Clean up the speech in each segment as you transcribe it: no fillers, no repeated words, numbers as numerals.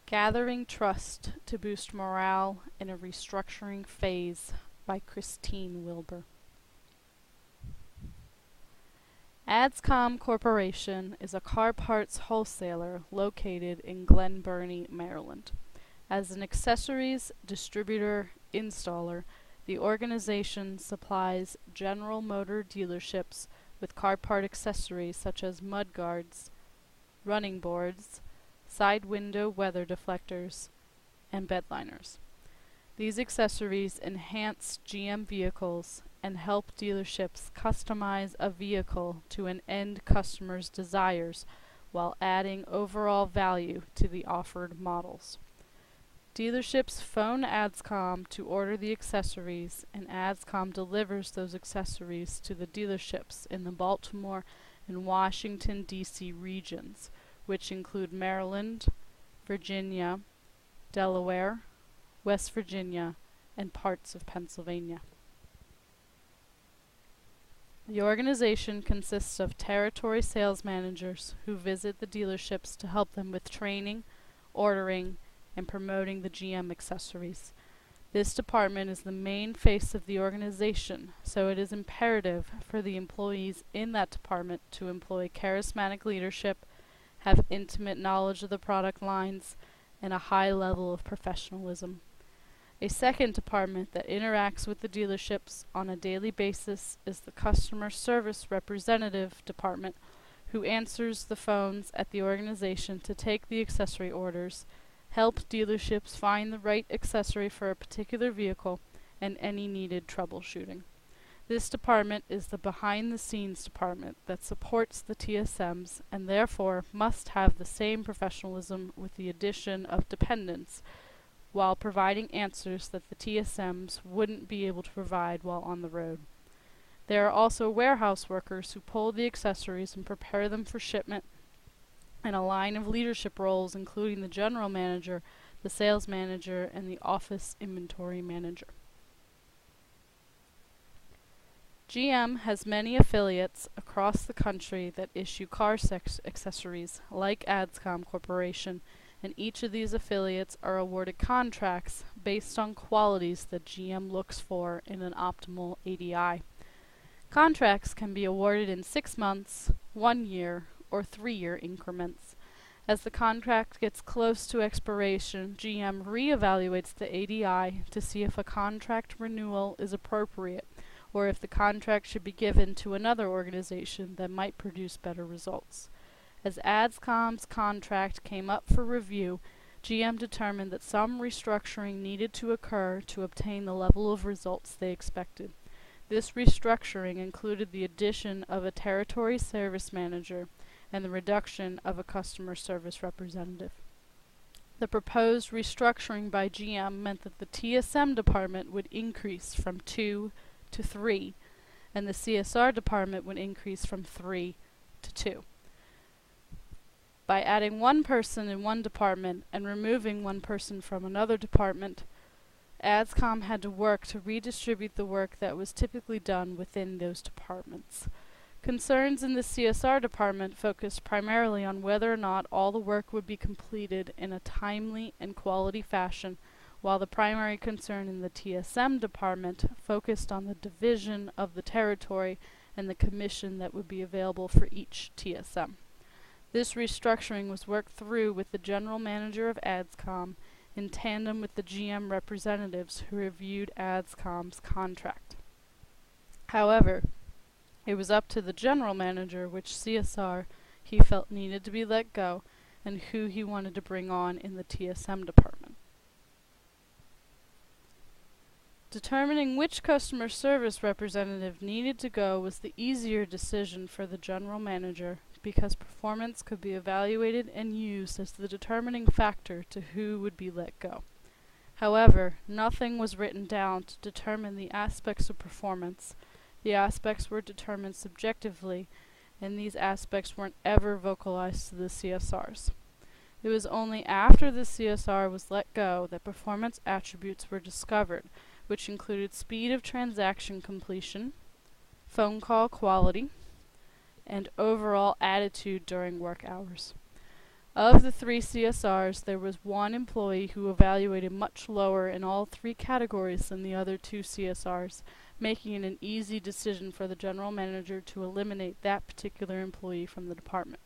Gathering Trust to Boost Morale in a Restructuring Phase by Christine Wilbur. Adscom Corporation is a car parts wholesaler located in Glen Burnie, Maryland. As an accessories distributor installer, the organization supplies General Motor dealerships with car part accessories such as mudguards, running boards, side window weather deflectors, and bed liners. These accessories enhance GM vehicles and help dealerships customize a vehicle to an end customer's desires while adding overall value to the offered models. Dealerships phone Adscom to order the accessories, and Adscom delivers those accessories to the dealerships in the Baltimore and Washington, D.C. regions, which include Maryland, Virginia, Delaware, West Virginia, and parts of Pennsylvania. The organization consists of territory sales managers who visit the dealerships to help them with training, ordering, and promoting the GM accessories. This department is the main face of the organization, so it is imperative for the employees in that department to employ charismatic leadership, have intimate knowledge of the product lines, and a high level of professionalism. A second department that interacts with the dealerships on a daily basis is the Customer Service Representative Department, who answers the phones at the organization to take the accessory orders, help dealerships find the right accessory for a particular vehicle, and any needed troubleshooting. This department is the behind-the-scenes department that supports the TSMs and therefore must have the same professionalism with the addition of dependents while providing answers that the TSMs wouldn't be able to provide while on the road. There are also warehouse workers who pull the accessories and prepare them for shipment, and a line of leadership roles including the general manager, the sales manager, and the office inventory manager. GM has many affiliates across the country that issue car accessories, like Adscom Corporation, and each of these affiliates are awarded contracts based on qualities that GM looks for in an optimal ADI. Contracts can be awarded in 6 months, 1 year, or 3-year increments. As the contract gets close to expiration, GM reevaluates the ADI to see if a contract renewal is appropriate, or if the contract should be given to another organization that might produce better results. As Adscom's contract came up for review, GM determined that some restructuring needed to occur to obtain the level of results they expected. This restructuring included the addition of a territory service manager and the reduction of a customer service representative. The proposed restructuring by GM meant that the TSM department would increase from 2 to 3, and the CSR department would increase from 3 to 2. By adding one person in one department and removing one person from another department, Adscom had to work to redistribute the work that was typically done within those departments. Concerns in the CSR department focused primarily on whether or not all the work would be completed in a timely and quality fashion, while the primary concern in the TSM department focused on the division of the territory and the commission that would be available for each TSM. This restructuring was worked through with the general manager of Adscom in tandem with the GM representatives who reviewed Adscom's contract. However, it was up to the general manager which CSR he felt needed to be let go and who he wanted to bring on in the TSM department. Determining which customer service representative needed to go was the easier decision for the general manager because performance could be evaluated and used as the determining factor to who would be let go. However, nothing was written down to determine the aspects of performance. The aspects were determined subjectively, and these aspects weren't ever vocalized to the CSRs. It was only after the CSR was let go that performance attributes were discovered, which included speed of transaction completion, phone call quality, and overall attitude during work hours. Of the 3 CSRs, there was one employee who evaluated much lower in all 3 categories than the other 2 CSRs, making it an easy decision for the general manager to eliminate that particular employee from the department.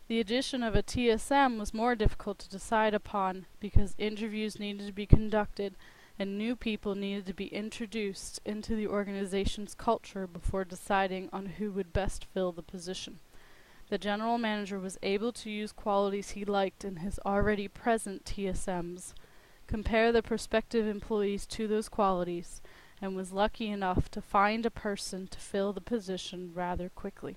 The addition of a TSM was more difficult to decide upon because interviews needed to be conducted and new people needed to be introduced into the organization's culture before deciding on who would best fill the position. The general manager was able to use qualities he liked in his already present TSMs, compare the prospective employees to those qualities, and was lucky enough to find a person to fill the position rather quickly.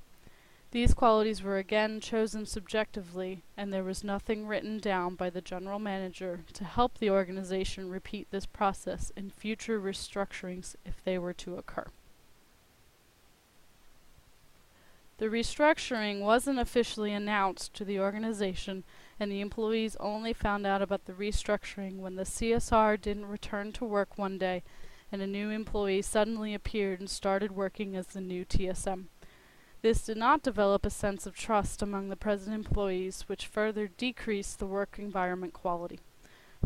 These qualities were again chosen subjectively, and there was nothing written down by the general manager to help the organization repeat this process in future restructurings if they were to occur. The restructuring wasn't officially announced to the organization, and the employees only found out about the restructuring when the CSR didn't return to work one day and a new employee suddenly appeared and started working as the new TSM. This did not develop a sense of trust among the present employees, which further decreased the work environment quality.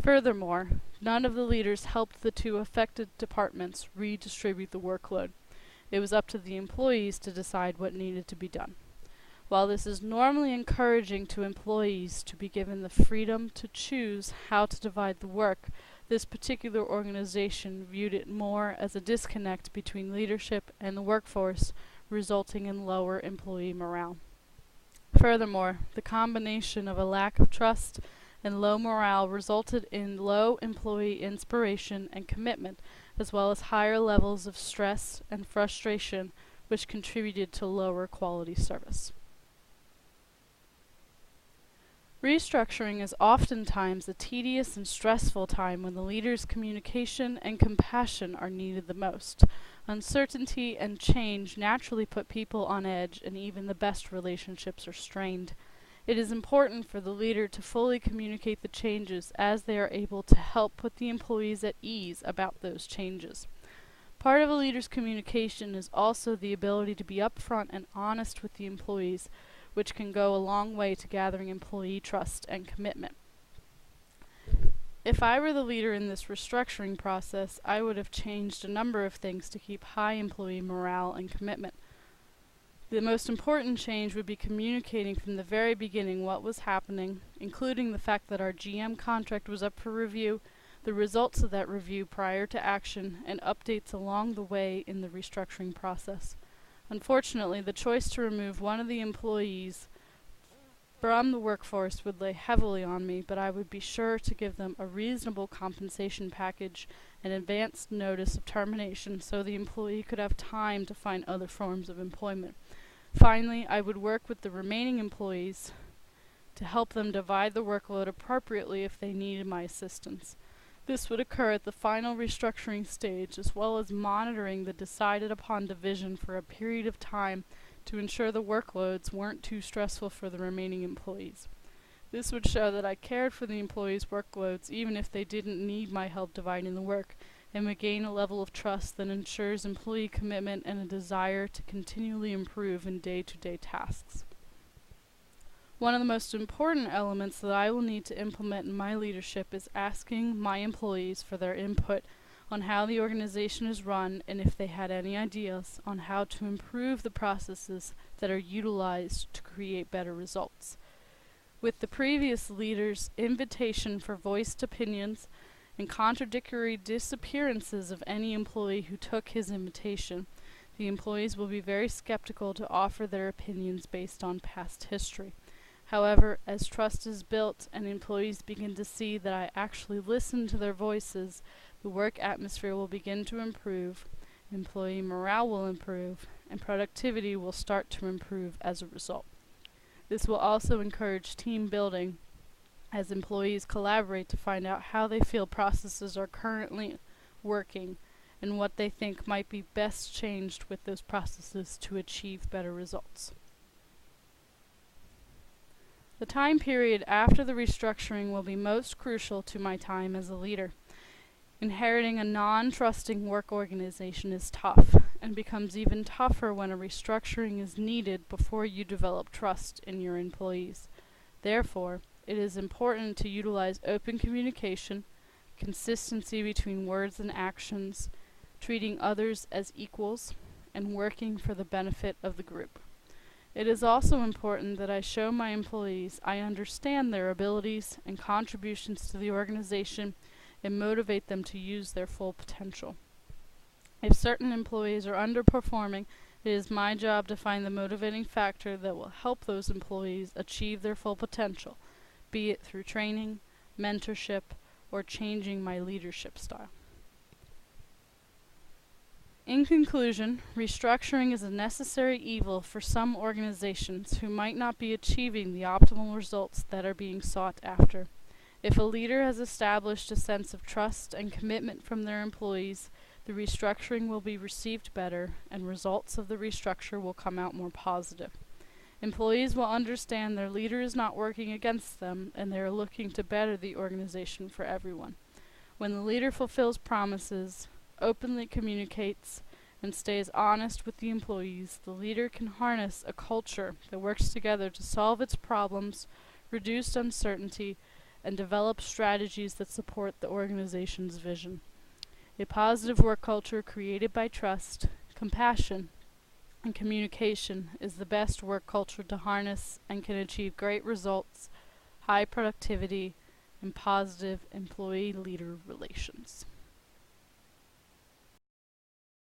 Furthermore, none of the leaders helped the 2 affected departments redistribute the workload. It was up to the employees to decide what needed to be done. While this is normally encouraging to employees to be given the freedom to choose how to divide the work, this particular organization viewed it more as a disconnect between leadership and the workforce, resulting in lower employee morale. Furthermore, the combination of a lack of trust and low morale resulted in low employee inspiration and commitment, as well as higher levels of stress and frustration, which contributed to lower quality service. Restructuring is oftentimes a tedious and stressful time when the leader's communication and compassion are needed the most. Uncertainty and change naturally put people on edge, and even the best relationships are strained. It is important for the leader to fully communicate the changes as they are able to help put the employees at ease about those changes. Part of a leader's communication is also the ability to be upfront and honest with the employees, which can go a long way to gathering employee trust and commitment. If I were the leader in this restructuring process, I would have changed a number of things to keep high employee morale and commitment. The most important change would be communicating from the very beginning what was happening, including the fact that our GM contract was up for review, the results of that review prior to action, and updates along the way in the restructuring process. Unfortunately, the choice to remove one of the employees from the workforce would lay heavily on me, but I would be sure to give them a reasonable compensation package and advanced notice of termination so the employee could have time to find other forms of employment. Finally, I would work with the remaining employees to help them divide the workload appropriately if they needed my assistance. This would occur at the final restructuring stage, as well as monitoring the decided upon division for a period of time to ensure the workloads weren't too stressful for the remaining employees. This would show that I cared for the employees' workloads even if they didn't need my help dividing the work, and would gain a level of trust that ensures employee commitment and a desire to continually improve in day-to-day tasks. One of the most important elements that I will need to implement in my leadership is asking my employees for their input on how the organization is run and if they had any ideas on how to improve the processes that are utilized to create better results. With the previous leader's invitation for voiced opinions and contradictory disappearances of any employee who took his invitation, the employees will be very skeptical to offer their opinions based on past history. However, as trust is built and employees begin to see that I actually listen to their voices, the work atmosphere will begin to improve, employee morale will improve, and productivity will start to improve as a result. This will also encourage team building as employees collaborate to find out how they feel processes are currently working and what they think might be best changed with those processes to achieve better results. The time period after the restructuring will be most crucial to my time as a leader. Inheriting a non-trusting work organization is tough, and becomes even tougher when a restructuring is needed before you develop trust in your employees. Therefore, it is important to utilize open communication, consistency between words and actions, treating others as equals, and working for the benefit of the group. It is also important that I show my employees I understand their abilities and contributions to the organization and motivate them to use their full potential. If certain employees are underperforming, it is my job to find the motivating factor that will help those employees achieve their full potential, be it through training, mentorship, or changing my leadership style. In conclusion, restructuring is a necessary evil for some organizations who might not be achieving the optimal results that are being sought after. If a leader has established a sense of trust and commitment from their employees, the restructuring will be received better and results of the restructure will come out more positive. Employees will understand their leader is not working against them and they are looking to better the organization for everyone. When the leader fulfills promises, openly communicates, and stays honest with the employees, the leader can harness a culture that works together to solve its problems, reduce uncertainty, and develop strategies that support the organization's vision. A positive work culture created by trust, compassion, and communication is the best work culture to harness and can achieve great results, high productivity, and positive employee-leader relations.